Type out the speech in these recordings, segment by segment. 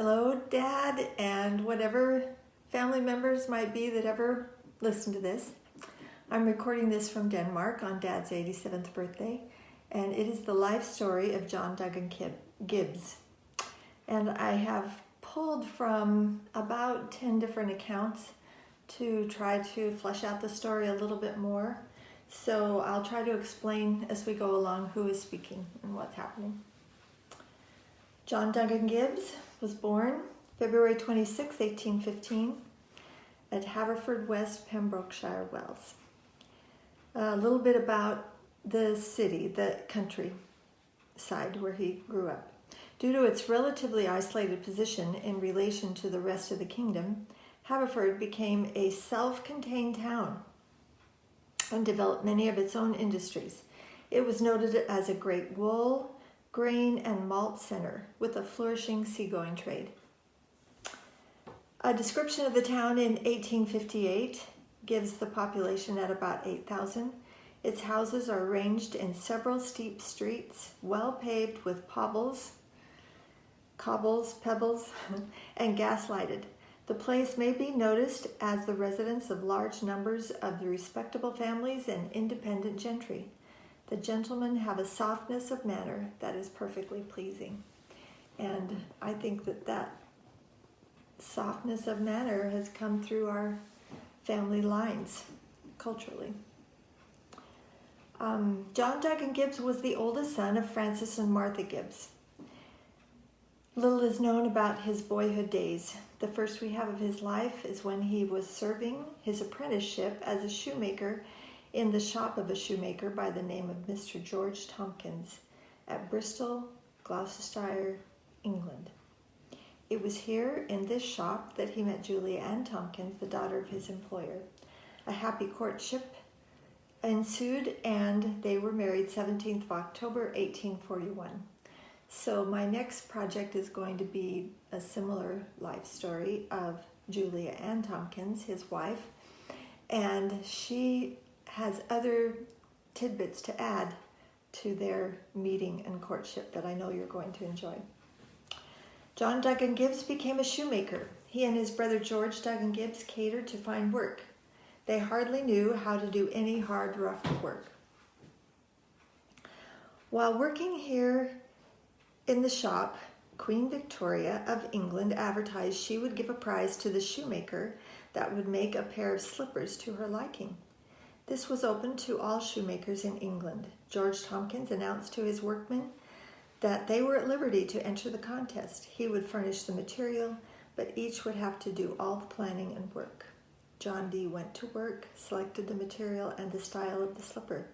Hello, Dad, and whatever family members might be that ever listen to this. I'm recording this from Denmark on Dad's 87th birthday, and it is the life story of John Duncan Gibbs. And I have pulled from about 10 different accounts to try to flesh out the story a little bit more. So I'll try to explain as we go along who is speaking and what's happening. John Duncan Gibbs was born February 26, 1815 at Haverfordwest, Pembrokeshire, Wales. A little bit about the city, the country side where he grew up. Due to its relatively isolated position in relation to the rest of the kingdom, Haverford became a self-contained town and developed many of its own industries. It was noted as a great wool, grain, and malt center with a flourishing seagoing trade. A description of the town in 1858 gives the population at about 8,000. Its houses are arranged in several steep streets, well paved with cobbles, pebbles, and gas-lighted. The place may be noticed as the residence of large numbers of the respectable families and independent gentry. The gentlemen have a softness of manner that is perfectly pleasing. And I think that softness of manner has come through our family lines culturally. John Duncan Gibbs was the oldest son of Francis and Martha Gibbs. Little is known about his boyhood days. The first we have of his life is when he was serving his apprenticeship as a shoemaker in the shop of a shoemaker by the name of Mr. George Tompkins at Bristol, Gloucestershire, England. It was here in this shop that he met Julia Ann Tompkins, the daughter of his employer. A happy courtship ensued and they were married 17th of October, 1841. So my next project is going to be a similar life story of Julia Ann Tompkins, his wife, and she has other tidbits to add to their meeting and courtship that I know you're going to enjoy. John Duncan Gibbs became a shoemaker. He and his brother George Duncan Gibbs catered to find work. They hardly knew how to do any hard, rough work. While working here in the shop, Queen Victoria of England advertised she would give a prize to the shoemaker that would make a pair of slippers to her liking. This was open to all shoemakers in England. George Tompkins announced to his workmen that they were at liberty to enter the contest. He would furnish the material, but each would have to do all the planning and work. John D. went to work, selected the material and the style of the slipper.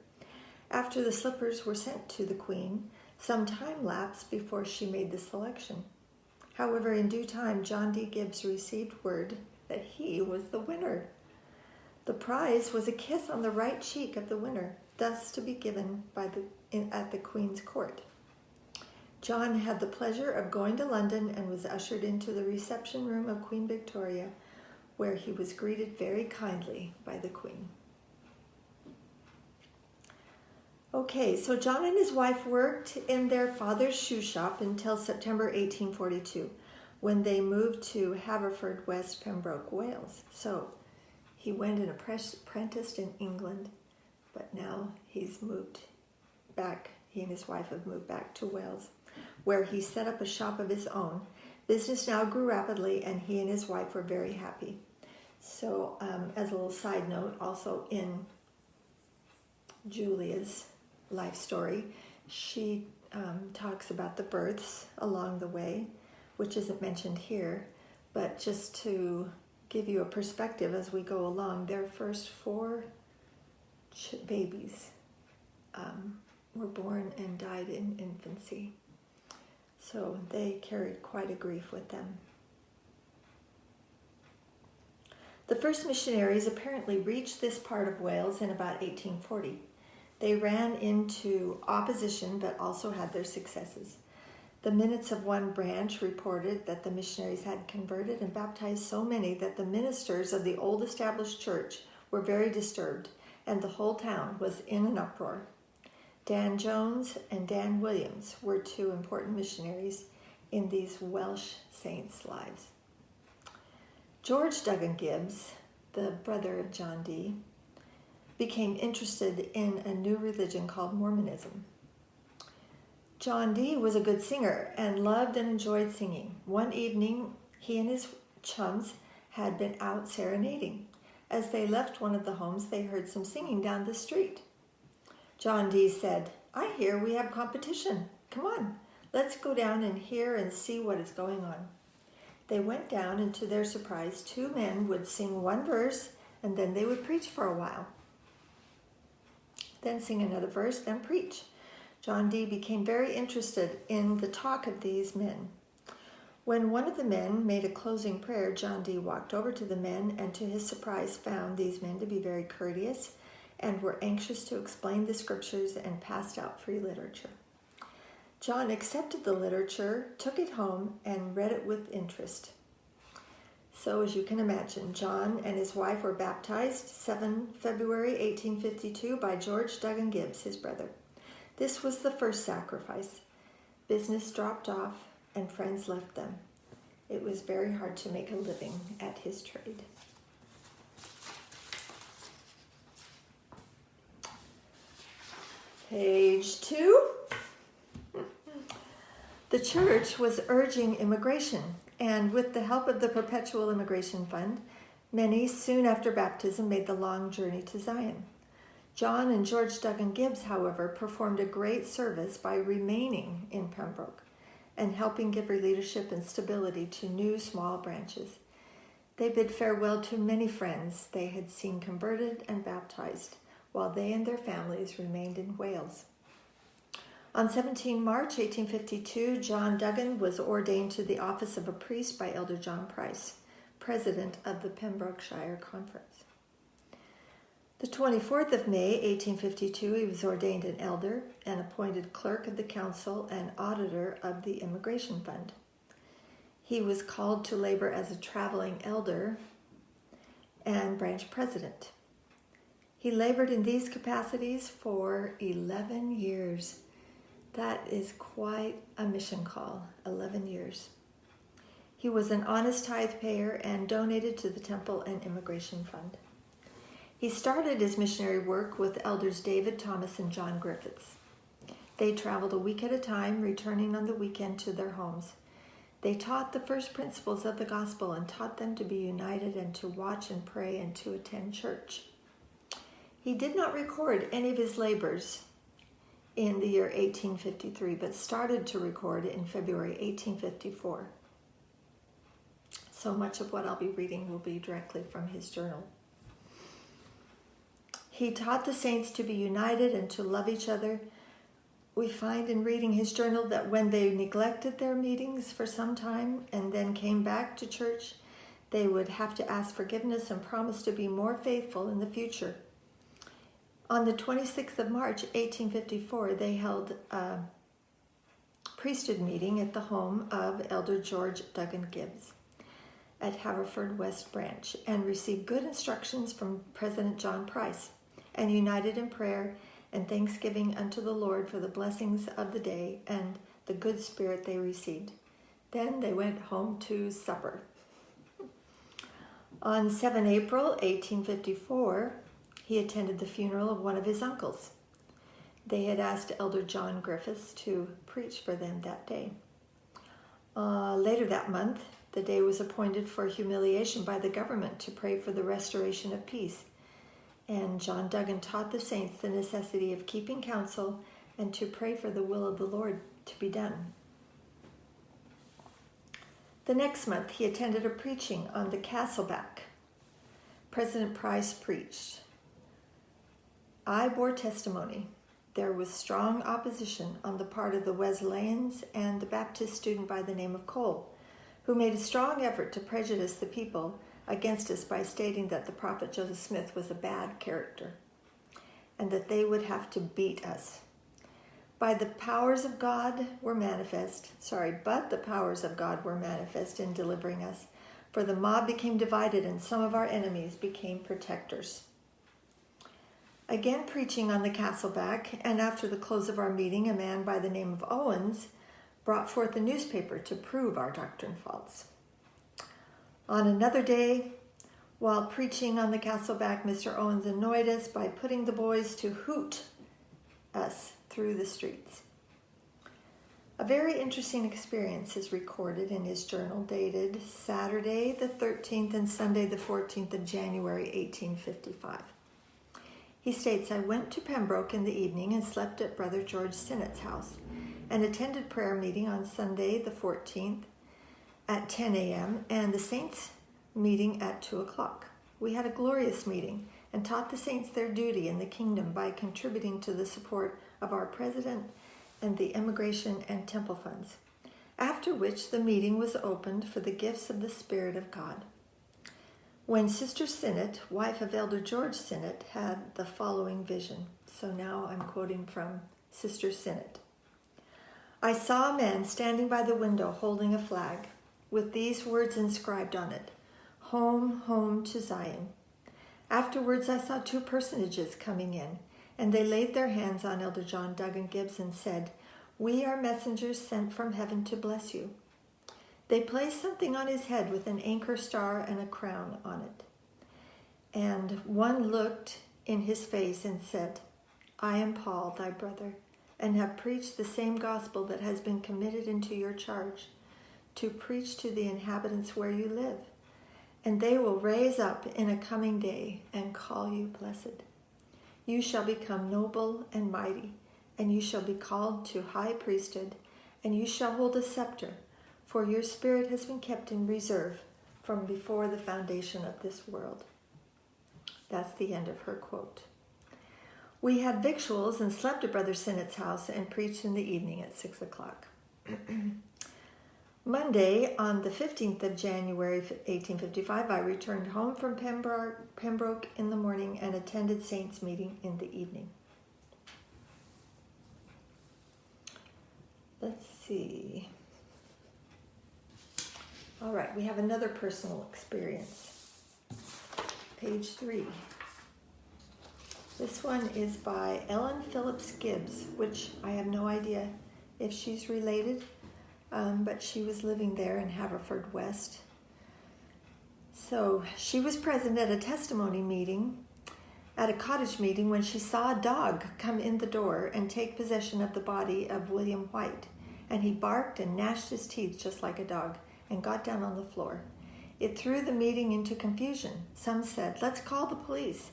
After the slippers were sent to the Queen, some time lapsed before she made the selection. However, in due time, John D. Gibbs received word that he was the winner. The prize was a kiss on the right cheek of the winner, thus to be given at the Queen's court. John had the pleasure of going to London and was ushered into the reception room of Queen Victoria, where he was greeted very kindly by the Queen. Okay, so John and his wife worked in their father's shoe shop until September 1842, when they moved to Haverfordwest, Pembroke, Wales. So he went and apprenticed in England, but now he's moved back. He and his wife have moved back to Wales, where he set up a shop of his own. Business now grew rapidly, and he and his wife were very happy. So as a little side note, also in Julia's life story, she talks about the births along the way, which isn't mentioned here, but just to give you a perspective as we go along, their first 4 babies were born and died in infancy. So they carried quite a grief with them. The first missionaries apparently reached this part of Wales in about 1840. They ran into opposition but also had their successes. The minutes of one branch reported that the missionaries had converted and baptized so many that the ministers of the old established church were very disturbed, and the whole town was in an uproar. Dan Jones and Dan Williams were 2 important missionaries, in these Welsh saints' lives. George Duggan Gibbs, the brother of John Dee, became interested in a new religion called Mormonism. John Dee was a good singer and loved and enjoyed singing. One evening, he and his chums had been out serenading. As they left one of the homes, they heard some singing down the street. John Dee said, "I hear we have competition. Come on, let's go down and hear and see what is going on." They went down, and to their surprise, two men would sing one verse, and then they would preach for a while. Then sing another verse, then preach. John Dee became very interested in the talk of these men. When one of the men made a closing prayer, John Dee walked over to the men and to his surprise found these men to be very courteous and were anxious to explain the scriptures and passed out free literature. John accepted the literature, took it home, and read it with interest. So as you can imagine, John and his wife were baptized 7 February 1852 by George Duggan Gibbs, his brother. This was the first sacrifice. Business dropped off and friends left them. It was very hard to make a living at his trade. Page 2. The church was urging immigration, and with the help of the Perpetual Immigration Fund, many soon after baptism made the long journey to Zion. John and George Duggan Gibbs, however, performed a great service by remaining in Pembroke and helping give leadership and stability to new small branches. They bid farewell to many friends they had seen converted and baptized, while they and their families remained in Wales. On 17 March 1852, John Duggan was ordained to the office of a priest by Elder John Price, president of the Pembrokeshire Conference. The 24th of May, 1852, he was ordained an elder and appointed clerk of the council and auditor of the Immigration Fund. He was called to labor as a traveling elder and branch president. He labored in these capacities for 11 years. That is quite a mission call, 11 years. He was an honest tithe payer and donated to the Temple and Immigration Fund. He started his missionary work with elders David Thomas and John Griffiths. They traveled a week at a time, returning on the weekend to their homes. They taught the first principles of the gospel and taught them to be united and to watch and pray and to attend church. He did not record any of his labors in the year 1853, but started to record in February 1854. So much of what I'll be reading will be directly from his journal. He taught the saints to be united and to love each other. We find in reading his journal that when they neglected their meetings for some time and then came back to church, they would have to ask forgiveness and promise to be more faithful in the future. On the 26th of March, 1854, they held a priesthood meeting at the home of Elder George Duggan Gibbs at Haverford West Branch and received good instructions from President John Price, and united in prayer and thanksgiving unto the Lord for the blessings of the day and the good spirit they received. Then they went home to supper. On 7 April 1854, he attended the funeral of one of his uncles. They had asked Elder John Griffiths to preach for them that day. Later that month, the day was appointed for humiliation by the government to pray for the restoration of peace. And John Duggan taught the saints the necessity of keeping counsel and to pray for the will of the Lord to be done. The next month, he attended a preaching on the Castleback. President Price preached, "I bore testimony. There was strong opposition on the part of the Wesleyans and the Baptist student by the name of Cole, who made a strong effort to prejudice the people against us by stating that the prophet Joseph Smith was a bad character and that they would have to beat us. But the powers of God were manifest in delivering us, for the mob became divided and some of our enemies became protectors." Again preaching on the Castleback, and after the close of our meeting, a man by the name of Owens brought forth a newspaper to prove our doctrine false. On another day, while preaching on the Castleback, Mr. Owens annoyed us by putting the boys to hoot us through the streets. A very interesting experience is recorded in his journal dated Saturday the 13th and Sunday the 14th of January 1855. He states, I went to Pembroke in the evening and slept at Brother George Sinnett's house and attended prayer meeting on Sunday the 14th at 10 a.m. and the saints meeting at 2 o'clock. We had a glorious meeting and taught the saints their duty in the kingdom by contributing to the support of our president and the immigration and temple funds, after which the meeting was opened for the gifts of the Spirit of God. When Sister Sinnett, wife of Elder George Sinnett, had the following vision. So now I'm quoting from Sister Sinnett. I saw a man standing by the window holding a flag with these words inscribed on it, Home, home to Zion. Afterwards I saw two personages coming in, and they laid their hands on Elder John Duggan Gibbs and said, We are messengers sent from heaven to bless you. They placed something on his head with an anchor star and a crown on it. And one looked in his face and said, I am Paul, thy brother, and have preached the same gospel that has been committed into your charge, to preach to the inhabitants where you live. And they will raise up in a coming day and call you blessed. You shall become noble and mighty, and you shall be called to high priesthood, and you shall hold a scepter, for your spirit has been kept in reserve from before the foundation of this world. That's the end of her quote. We had victuals and slept at Brother Sinnett's house and preached in the evening at 6 o'clock. Monday, on the 15th of January, 1855, I returned home from Pembroke in the morning and attended Saints' meeting in the evening. Let's see. All right, we have another personal experience. Page 3. This one is by Ellen Phillips Gibbs, which I have no idea if she's related. But she was living there in Haverfordwest. So she was present at a testimony meeting, at a cottage meeting, when she saw a dog come in the door and take possession of the body of William White. And he barked and gnashed his teeth just like a dog and got down on the floor. It threw the meeting into confusion. Some said, let's call the police.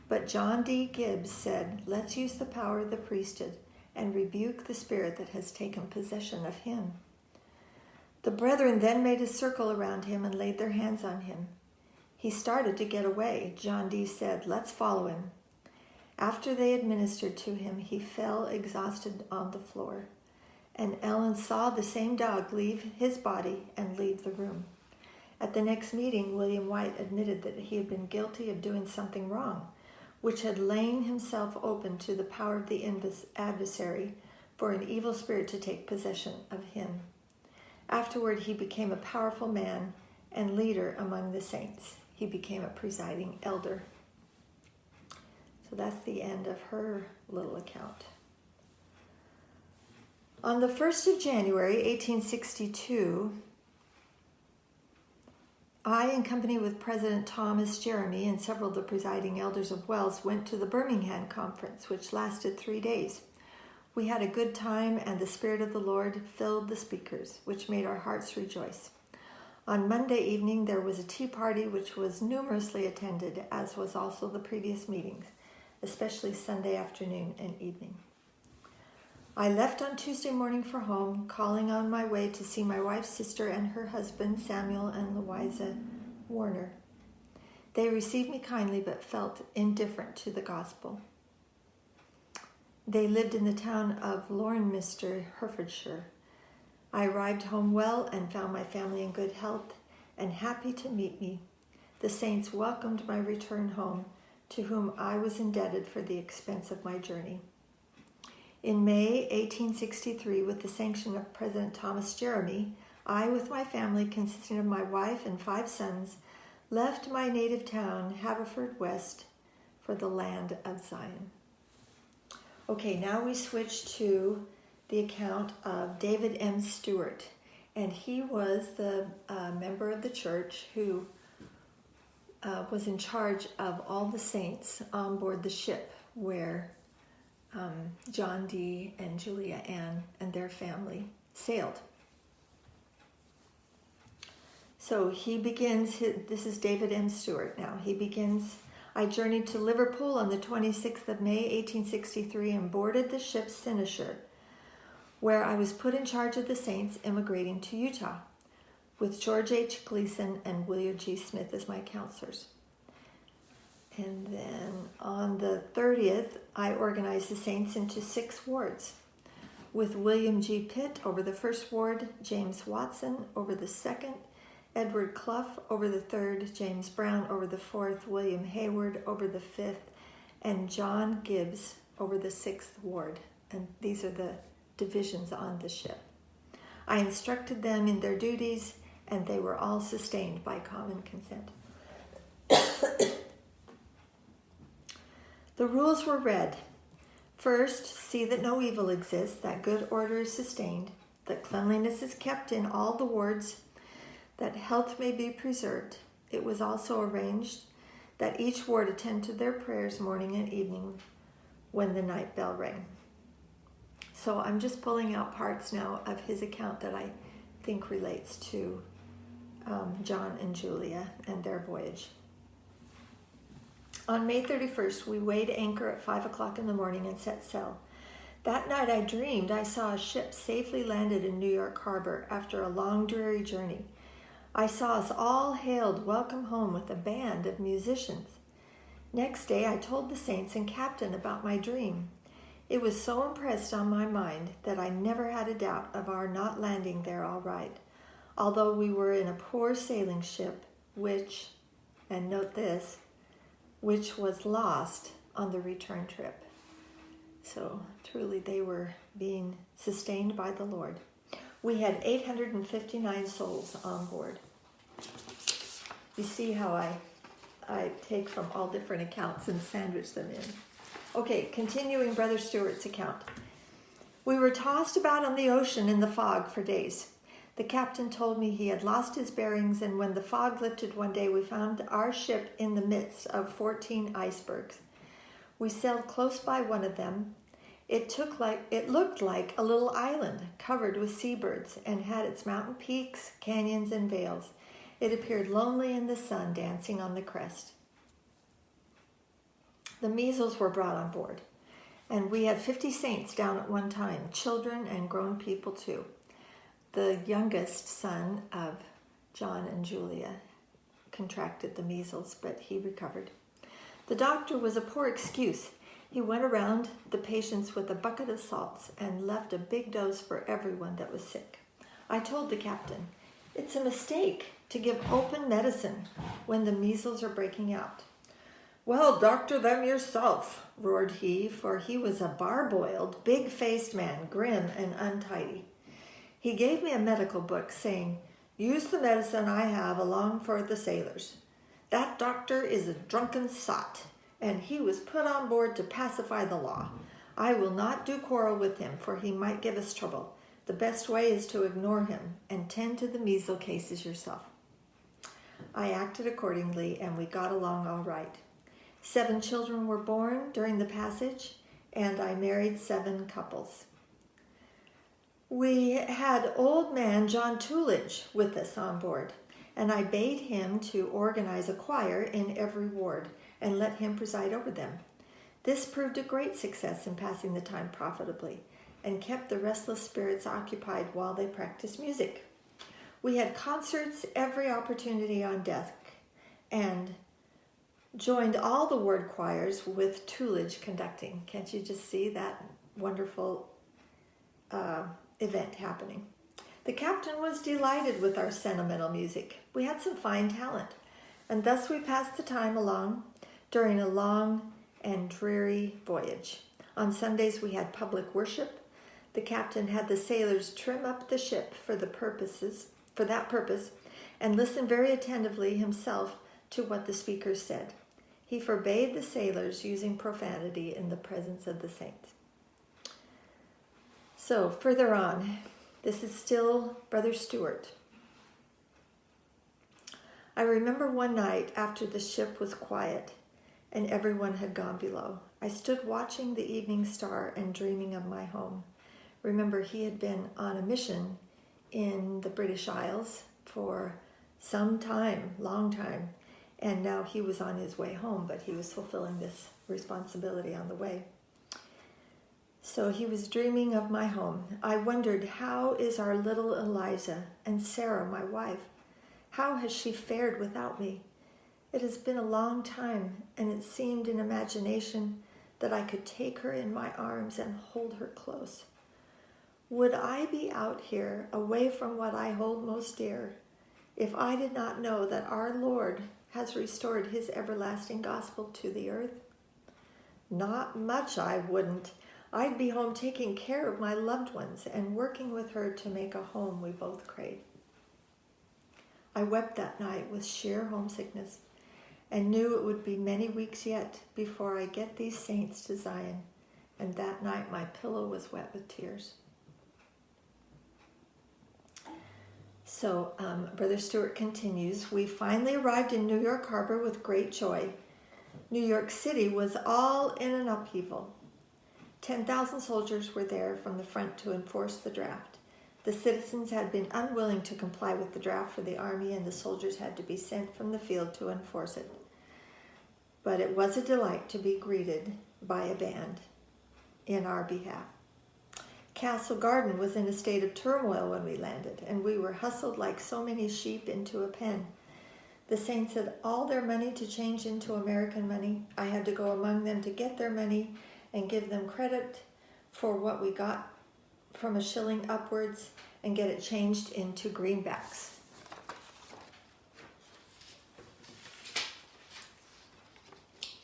But John D. Gibbs said, let's use the power of the priesthood and rebuke the spirit that has taken possession of him. The brethren then made a circle around him and laid their hands on him. He started to get away. John D. said, let's follow him. After they administered to him, he fell exhausted on the floor. And Ellen saw the same dog leave his body and leave the room. At the next meeting, William White admitted that he had been guilty of doing something wrong, which had lain himself open to the power of the adversary for an evil spirit to take possession of him. Afterward, he became a powerful man and leader among the saints. He became a presiding elder. So that's the end of her little account. On the 1st of January, 1862, I, in company with President Thomas Jeremy and several of the presiding elders of Wells, went to the Birmingham conference, which lasted 3 days. We had a good time, and the Spirit of the Lord filled the speakers, which made our hearts rejoice. On Monday evening, there was a tea party which was numerously attended, as was also the previous meetings, especially Sunday afternoon and evening. I left on Tuesday morning for home, calling on my way to see my wife's sister and her husband, Samuel and Louisa Warner. They received me kindly, but felt indifferent to the gospel. They lived in the town of Lornminster, Herefordshire. I arrived home well and found my family in good health and happy to meet me. The saints welcomed my return home, to whom I was indebted for the expense of my journey. In May 1863, with the sanction of President Thomas Jeremy, I, with my family consisting of my wife and 5 sons, left my native town, Haverfordwest, for the land of Zion. Okay, now we switch to the account of David M. Stewart. And he was the member of the church who was in charge of all the saints on board the ship where John D. and Julia Ann and their family sailed. So he begins, this is David M. Stewart now. He begins, I journeyed to Liverpool on the 26th of May, 1863, and boarded the ship Cynosure, where I was put in charge of the saints immigrating to Utah, with George H. Gleason and William G. Smith as my counselors. And then on the 30th, I organized the saints into 6 wards, with William G. Pitt over the 1st ward, James Watson over the 2nd, Edward Clough over the 3rd, James Brown over the 4th, William Hayward over the 5th, and John Gibbs over the 6th ward. And these are the divisions on the ship. I instructed them in their duties, and they were all sustained by common consent. The rules were read. First, see that no evil exists, that good order is sustained, that cleanliness is kept in all the wards, that health may be preserved. It was also arranged that each ward attend to their prayers morning and evening when the night bell rang. So I'm just pulling out parts now of his account that I think relates to John and Julia and their voyage. On May 31st, we weighed anchor at 5 o'clock in the morning and set sail. That night I dreamed I saw a ship safely landed in New York Harbor after a long, dreary journey. I saw us all hailed welcome home with a band of musicians. Next day I told the saints and captain about my dream. It was so impressed on my mind that I never had a doubt of our not landing there all right, although we were in a poor sailing ship which, and note this, which was lost on the return trip. So truly they were being sustained by the Lord. We had 859 souls on board. You see how I take from all different accounts and sandwich them in. Okay, continuing Brother Stewart's account. We were tossed about on the ocean in the fog for days. The captain told me he had lost his bearings, and when the fog lifted one day, we found our ship in the midst of 14 icebergs. We sailed close by one of them. It looked like a little island covered with seabirds and had its mountain peaks, canyons, and vales. It appeared lonely in the sun, dancing on the crest. The measles were brought on board, and we had 50 saints down at one time, children and grown people too. The youngest son of John and Julia contracted the measles, but he recovered. The doctor was a poor excuse. He went around the patients with a bucket of salts and left a big dose for everyone that was sick. I told the captain, it's a mistake to give open medicine when the measles are breaking out. Well, doctor them yourself, roared he, for he was a barboiled, big-faced man, grim and untidy. He gave me a medical book saying, use the medicine I have along for the sailors. That doctor is a drunken sot, and he was put on board to pacify the law. I will not do quarrel with him, for he might give us trouble. The best way is to ignore him and tend to the measles cases yourself. I acted accordingly, and we got along all right. 7 children were born during the passage, and I married 7 couples. We had old man John Toolidge with us on board, and I bade him to organize a choir in every ward and let him preside over them. This proved a great success in passing the time profitably and kept the restless spirits occupied while they practiced music. We had concerts every opportunity on deck and joined all the ward choirs with Toolidge conducting. Can't you just see that wonderful event happening? The captain was delighted with our sentimental music. We had some fine talent, and thus we passed the time along during a long and dreary voyage. On Sundays we had public worship. The captain had the sailors trim up the ship for that purpose, and listen very attentively himself to what the speakers said. He forbade the sailors using profanity in the presence of the saints. So further on, this is still Brother Stewart. I remember one night after the ship was quiet and everyone had gone below. I stood watching the evening star and dreaming of my home. Remember, he had been on a mission in the British Isles for some time, long time, and now he was on his way home, but he was fulfilling this responsibility on the way. So he was dreaming of my home. I wondered, how is our little Eliza and Sarah, my wife? How has she fared without me? It has been a long time, and it seemed in imagination that I could take her in my arms and hold her close. Would I be out here, away from what I hold most dear, if I did not know that our Lord has restored his everlasting gospel to the earth? Not much I wouldn't. I'd be home taking care of my loved ones and working with her to make a home we both crave. I wept that night with sheer homesickness and knew it would be many weeks yet before I get these saints to Zion. And that night my pillow was wet with tears. So Brother Stewart continues, we finally arrived in New York Harbor with great joy. New York City was all in an upheaval. 10,000 soldiers were there from the front to enforce the draft. The citizens had been unwilling to comply with the draft for the army, and the soldiers had to be sent from the field to enforce it. But it was a delight to be greeted by a band in our behalf. Castle Garden was in a state of turmoil when we landed, and we were hustled like so many sheep into a pen. The saints had all their money to change into American money. I had to go among them to get their money and give them credit for what we got from a shilling upwards and get it changed into greenbacks.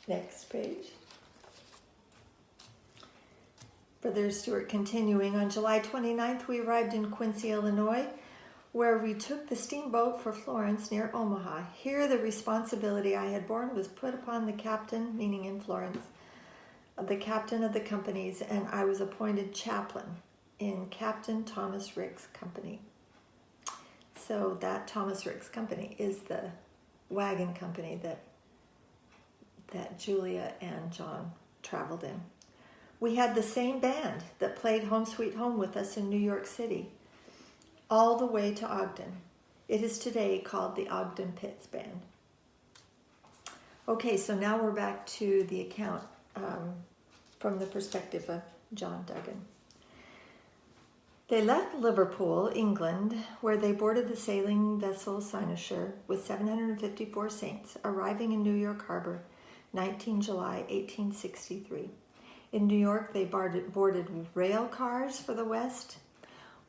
Next page. Brother Stewart continuing, on July 29th, we arrived in Quincy, Illinois, where we took the steamboat for Florence near Omaha. Here the responsibility I had borne was put upon the captain, meaning in Florence, the captain of the companies, and I was appointed chaplain in Captain Thomas Rick's company. So that Thomas Rick's company is the wagon company that Julia and John traveled in. We had the same band that played Home Sweet Home with us in New York City, all the way to Ogden. It is today called the Ogden Pitts Band. Okay, so now we're back to the account from the perspective of John Duggan. They left Liverpool, England, where they boarded the sailing vessel Cynosure with 754 saints, arriving in New York Harbor, 19 July 1863. In New York, they boarded rail cars for the West.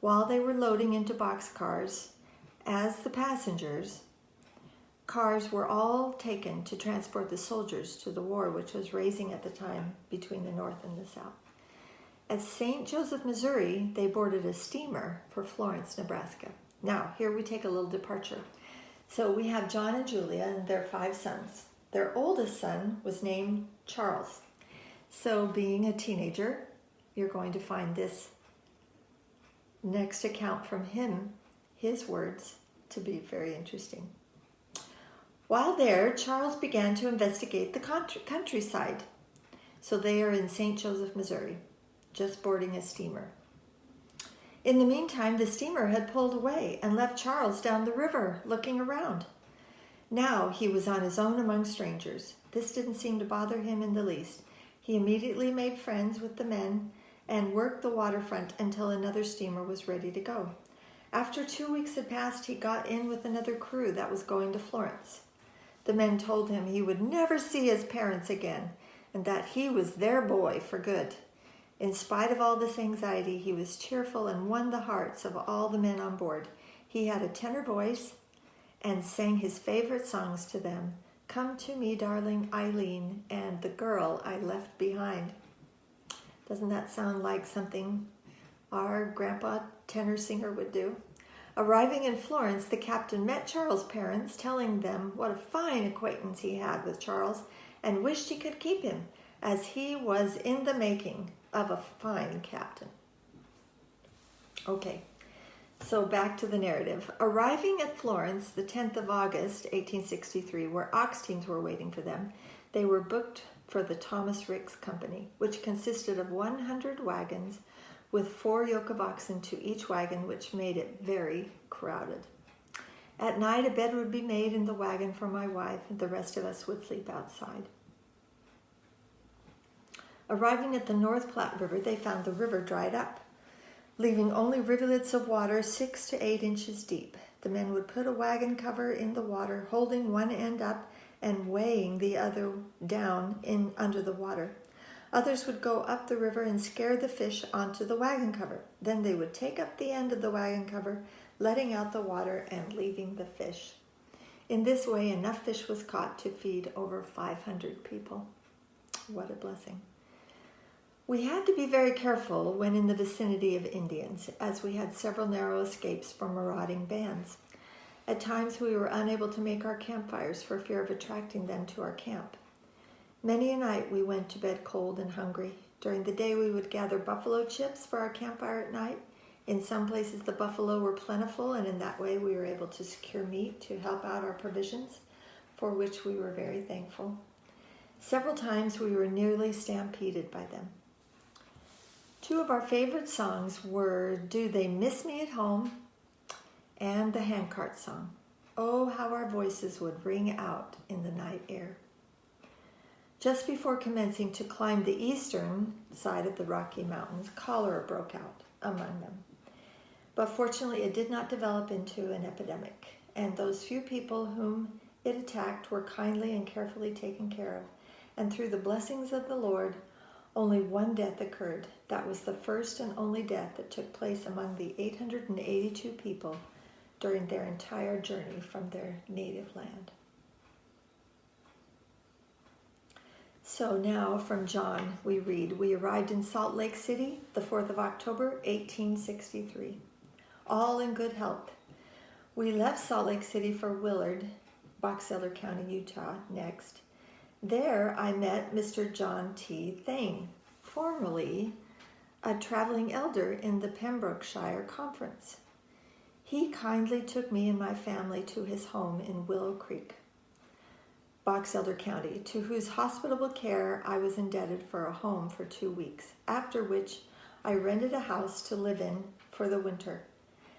While they were loading into boxcars, as the passengers, cars were all taken to transport the soldiers to the war, which was raging at the time between the North and the South. At St. Joseph, Missouri, they boarded a steamer for Florence, Nebraska. Now, here we take a little departure. So we have John and Julia and their 5 sons. Their oldest son was named Charles. So being a teenager, you're going to find this next account from him, his words, to be very interesting. While there, Charles began to investigate the countryside. So they are in St. Joseph, Missouri, just boarding a steamer. In the meantime, the steamer had pulled away and left Charles down the river looking around. Now he was on his own among strangers. This didn't seem to bother him in the least. He immediately made friends with the men and worked the waterfront until another steamer was ready to go. After 2 weeks had passed, he got in with another crew that was going to Florence. The men told him he would never see his parents again and that he was their boy for good. In spite of all this anxiety, he was cheerful and won the hearts of all the men on board. He had a tenor voice and sang his favorite songs to them, Come to Me, Darling Eileen, and The Girl I Left Behind. Doesn't that sound like something our grandpa tenor singer would do? Arriving in Florence, the captain met Charles' parents, telling them what a fine acquaintance he had with Charles and wished he could keep him, as he was in the making of a fine captain. Okay, so back to the narrative. Arriving at Florence the 10th of August, 1863, where ox teams were waiting for them, they were booked for the Thomas Ricks Company, which consisted of 100 wagons with 4 yoke of oxen to each wagon, which made it very crowded. At night, a bed would be made in the wagon for my wife, and the rest of us would sleep outside. Arriving at the North Platte River, they found the river dried up, leaving only rivulets of water 6 to 8 inches deep. The men would put a wagon cover in the water, holding one end up and weighing the other down in under the water. Others would go up the river and scare the fish onto the wagon cover. Then they would take up the end of the wagon cover, letting out the water and leaving the fish. In this way, enough fish was caught to feed over 500 people. What a blessing. We had to be very careful when in the vicinity of Indians, as we had several narrow escapes from marauding bands. At times we were unable to make our campfires for fear of attracting them to our camp. Many a night we went to bed cold and hungry. During the day we would gather buffalo chips for our campfire at night. In some places the buffalo were plentiful, and in that way we were able to secure meat to help out our provisions, for which we were very thankful. Several times we were nearly stampeded by them. 2 of our favorite songs were Do They Miss Me at Home and the Handcart Song. Oh, how our voices would ring out in the night air. Just before commencing to climb the eastern side of the Rocky Mountains, cholera broke out among them. But fortunately, it did not develop into an epidemic, and those few people whom it attacked were kindly and carefully taken care of. And through the blessings of the Lord, only 1 death occurred. That was the first and only death that took place among the 882 people during their entire journey from their native land. So now from John we read, we arrived in Salt Lake City the 4th of October, 1863, all in good health. We left Salt Lake City for Willard, Box Elder County, Utah, next. There I met Mr. John T. Thane, formerly a traveling elder in the Pembrokeshire Conference. He kindly took me and my family to his home in Willow Creek, Box Elder County, to whose hospitable care I was indebted for a home for 2 weeks, after which I rented a house to live in for the winter.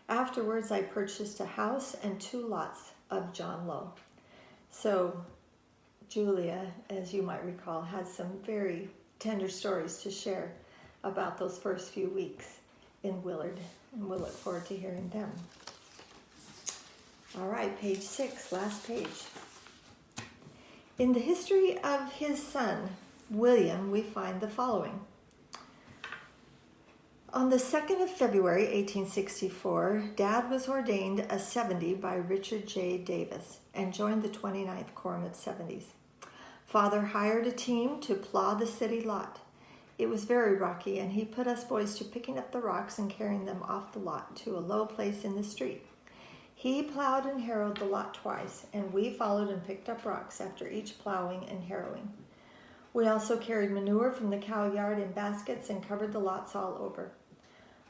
Afterwards, I purchased a house and 2 lots of John Lowe. So Julia, as you might recall, has some very tender stories to share about those first few weeks in Willard, and we'll look forward to hearing them. All right, page 6, last page. In the history of his son, William, we find the following. On the 2nd of February, 1864, Dad was ordained a 70 by Richard J. Davis and joined the 29th Quorum at 70s. Father hired a team to plow the city lot. It was very rocky, and he put us boys to picking up the rocks and carrying them off the lot to a low place in the street. He plowed and harrowed the lot twice, and we followed and picked up rocks after each plowing and harrowing. We also carried manure from the cow yard in baskets and covered the lots all over.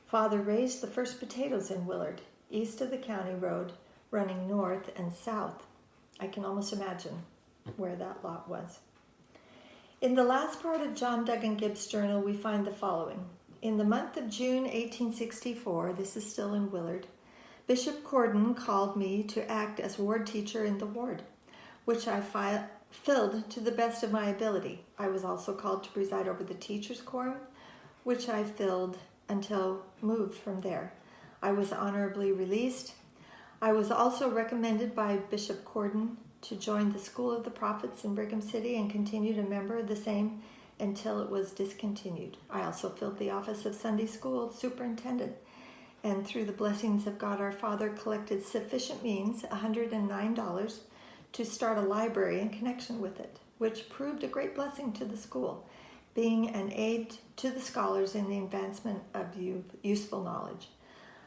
Father raised the first potatoes in Willard, east of the county road, running north and south. I can almost imagine where that lot was. In the last part of John Duggan Gibbs' journal, we find the following. In the month of June 1864, this is still in Willard, Bishop Corden called me to act as ward teacher in the ward, which I filled to the best of my ability. I was also called to preside over the teachers' quorum, which I filled until moved from there. I was honorably released. I was also recommended by Bishop Corden to join the School of the Prophets in Brigham City and continued a member of the same until it was discontinued. I also filled the office of Sunday School Superintendent, and through the blessings of God our Father collected sufficient means, $109, to start a library in connection with it, which proved a great blessing to the school, being an aid to the scholars in the advancement of useful knowledge.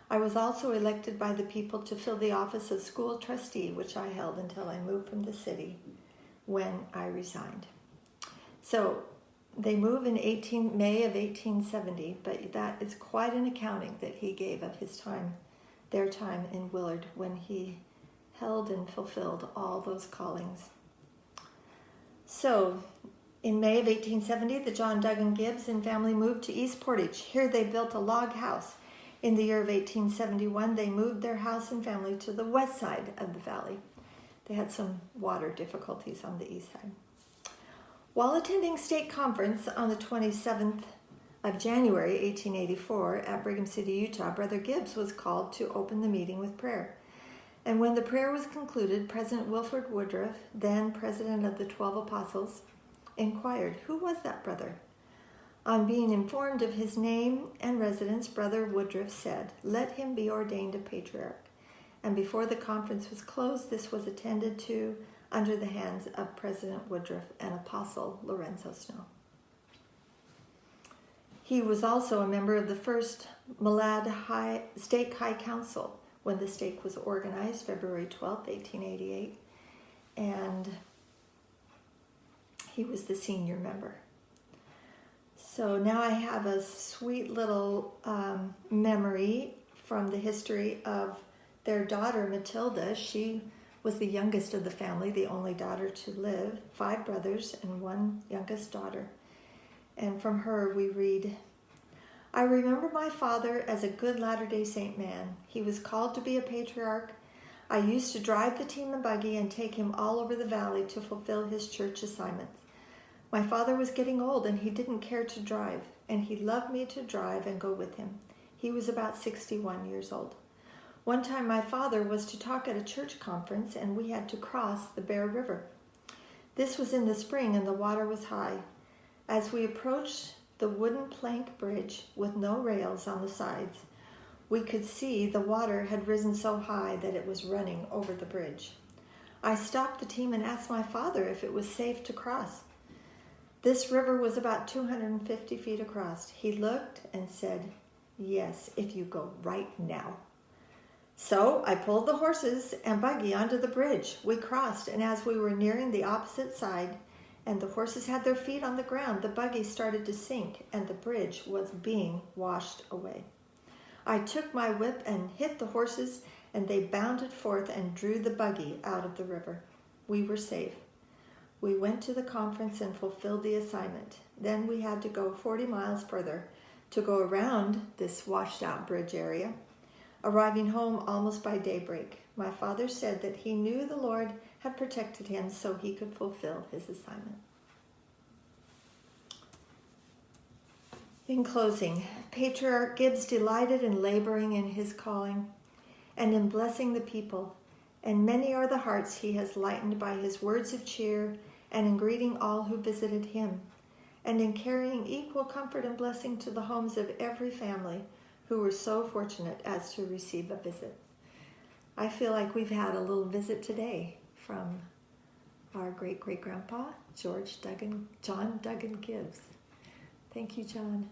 I was also elected by the people to fill the office of school trustee, which I held until I moved from the city when I resigned. So They move in May of 1870, but that is quite an accounting that he gave of his time, their time in Willard, when he held and fulfilled all those callings. So, in May of 1870, the John Duggan Gibbs and family moved to East Portage. Here they built a log house. In the year of 1871, they moved their house and family to the west side of the valley. They had some water difficulties on the east side. While attending state conference on the 27th of January, 1884, at Brigham City, Utah, Brother Gibbs was called to open the meeting with prayer. And when the prayer was concluded, President Wilford Woodruff, then president of the 12 Apostles, inquired, "Who was that brother?" On being informed of his name and residence, Brother Woodruff said, "Let him be ordained a patriarch." And before the conference was closed, this was attended to under the hands of President Woodruff and Apostle Lorenzo Snow. He was also a member of the first Malad Stake High Council when the stake was organized, February 12, 1888, and he was the senior member. So now I have a sweet little memory from the history of their daughter, Matilda. She was the youngest of the family, the only daughter to live, 5 brothers and 1 youngest daughter. And from her we read, "I remember my father as a good Latter-day Saint man. He was called to be a patriarch. I used to drive the team and buggy and take him all over the valley to fulfill his church assignments. My father was getting old and he didn't care to drive, and he loved me to drive and go with him. He was about 61 years old. One time my father was to talk at a church conference and we had to cross the Bear River. This was in the spring and the water was high. As we approached the wooden plank bridge with no rails on the sides, we could see the water had risen so high that it was running over the bridge. I stopped the team and asked my father if it was safe to cross. This river was about 250 feet across. He looked and said, 'Yes, if you go right now.' So I pulled the horses and buggy onto the bridge. We crossed, and as we were nearing the opposite side and the horses had their feet on the ground, the buggy started to sink and the bridge was being washed away. I took my whip and hit the horses, and they bounded forth and drew the buggy out of the river. We were safe. We went to the conference and fulfilled the assignment. Then we had to go 40 miles further to go around this washed out bridge area, arriving home almost by daybreak. My father said that he knew the Lord had protected him so he could fulfill his assignment." In closing, Patriarch Gibbs delighted in laboring in his calling and in blessing the people, and many are the hearts he has lightened by his words of cheer and in greeting all who visited him, and in carrying equal comfort and blessing to the homes of every family who were so fortunate as to receive a visit. I feel like we've had a little visit today from our great-great-grandpa, John Duggan Gibbs. Thank you, John.